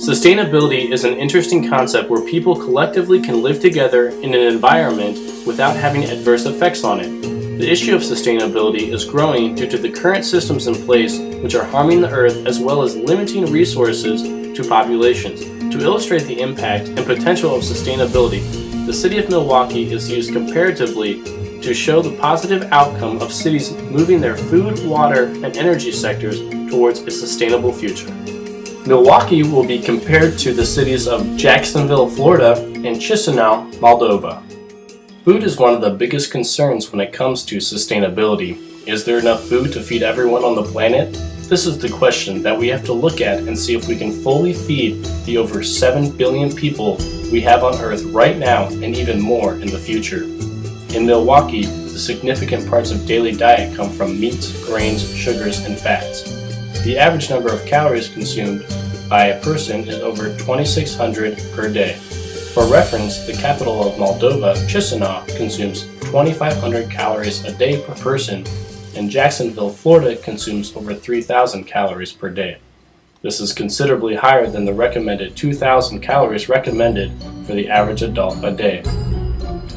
Sustainability is an interesting concept where people collectively can live together in an environment without having adverse effects on it. The issue of sustainability is growing due to the current systems in place which are harming the earth as well as limiting resources to populations. To illustrate the impact and potential of sustainability, the city of Milwaukee is used comparatively to show the positive outcome of cities moving their food, water, and energy sectors towards a sustainable future. Milwaukee will be compared to the cities of Jacksonville, Florida, and Chisinau, Moldova. Food is one of the biggest concerns when it comes to sustainability. Is there enough food to feed everyone on the planet? This is the question that we have to look at and see if we can fully feed the over 7 billion people we have on Earth right now and even more in the future. In Milwaukee, the significant parts of daily diet come from meats, grains, sugars, and fats. The average number of calories consumed by a person is over 2,600 per day. For reference, the capital of Moldova, Chisinau, consumes 2,500 calories a day per person, and Jacksonville, Florida consumes over 3,000 calories per day. This is considerably higher than the recommended 2,000 calories recommended for the average adult a day.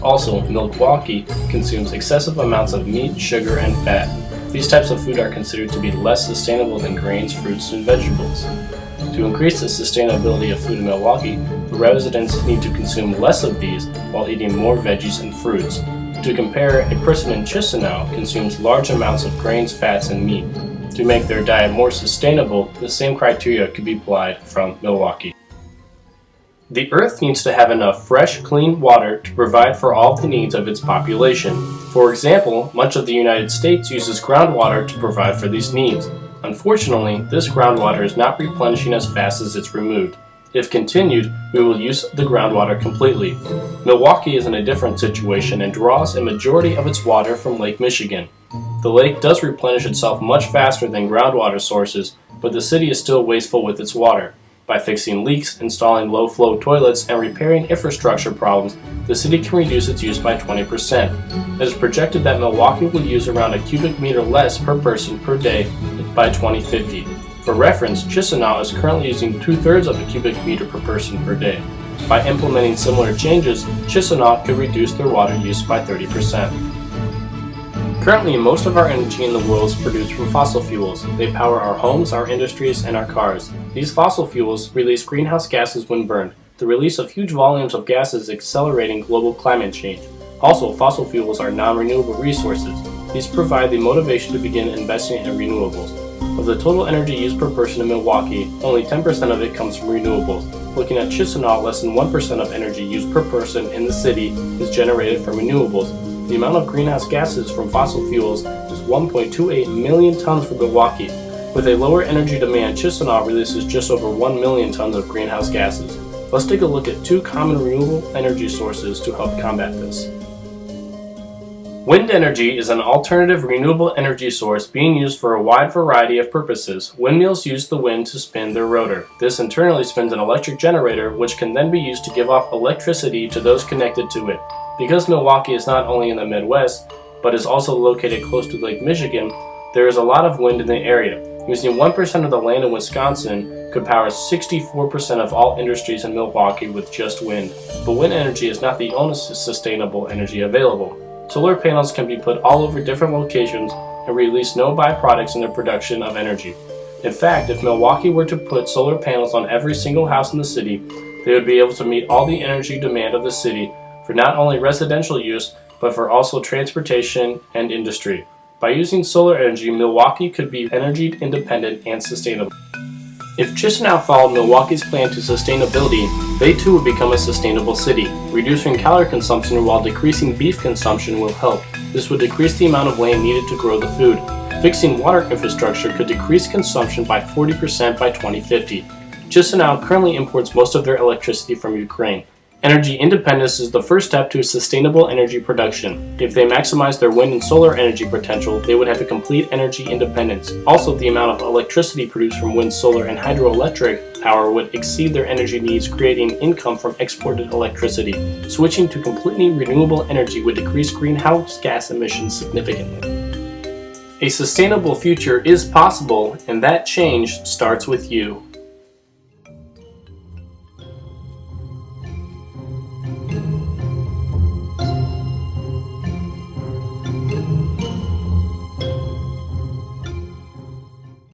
Also, Milwaukee consumes excessive amounts of meat, sugar, and fat. These types of food are considered to be less sustainable than grains, fruits, and vegetables. To increase the sustainability of food in Milwaukee, the residents need to consume less of these while eating more veggies and fruits. To compare, a person in Chisinau consumes large amounts of grains, fats, and meat. To make their diet more sustainable, the same criteria could be applied from Milwaukee. The Earth needs to have enough fresh, clean water to provide for all of the needs of its population. For example, much of the United States uses groundwater to provide for these needs. Unfortunately, this groundwater is not replenishing as fast as it's removed. If continued, we will use the groundwater completely. Milwaukee is in a different situation and draws a majority of its water from Lake Michigan. The lake does replenish itself much faster than groundwater sources, but the city is still wasteful with its water. By fixing leaks, installing low-flow toilets, and repairing infrastructure problems, the city can reduce its use by 20%. It is projected that Milwaukee will use around a cubic meter less per person per day by 2050. For reference, Chisinau is currently using 2/3 of a cubic meter per person per day. By implementing similar changes, Chisinau could reduce their water use by 30%. Currently, most of our energy in the world is produced from fossil fuels. They power our homes, our industries, and our cars. These fossil fuels release greenhouse gases when burned. The release of huge volumes of gases is accelerating global climate change. Also, fossil fuels are non-renewable resources. These provide the motivation to begin investing in renewables. Of the total energy used per person in Milwaukee, only 10% of it comes from renewables. Looking at Chisinau, less than 1% of energy used per person in the city is generated from renewables. The amount of greenhouse gases from fossil fuels is 1.28 million tons for Milwaukee. With a lower energy demand, Chisinau releases just over 1 million tons of greenhouse gases. Let's take a look at two common renewable energy sources to help combat this. Wind energy is an alternative renewable energy source being used for a wide variety of purposes. Windmills use the wind to spin their rotor. This internally spins an electric generator, which can then be used to give off electricity to those connected to it. Because Milwaukee is not only in the Midwest, but is also located close to Lake Michigan, there is a lot of wind in the area. Using 1% of the land in Wisconsin could power 64% of all industries in Milwaukee with just wind. But wind energy is not the only sustainable energy available. Solar panels can be put all over different locations and release no byproducts in the production of energy. In fact, if Milwaukee were to put solar panels on every single house in the city, they would be able to meet all the energy demand of the city for not only residential use, but for also transportation and industry. By using solar energy, Milwaukee could be energy independent and sustainable. If Chisinau followed Milwaukee's plan to sustainability, they too would become a sustainable city. Reducing calorie consumption while decreasing beef consumption will help. This would decrease the amount of land needed to grow the food. Fixing water infrastructure could decrease consumption by 40% by 2050. Chisinau currently imports most of their electricity from Ukraine. Energy independence is the first step to sustainable energy production. If they maximize their wind and solar energy potential, they would have a complete energy independence. Also, the amount of electricity produced from wind, solar, and hydroelectric power would exceed their energy needs, creating income from exported electricity. Switching to completely renewable energy would decrease greenhouse gas emissions significantly. A sustainable future is possible, and that change starts with you.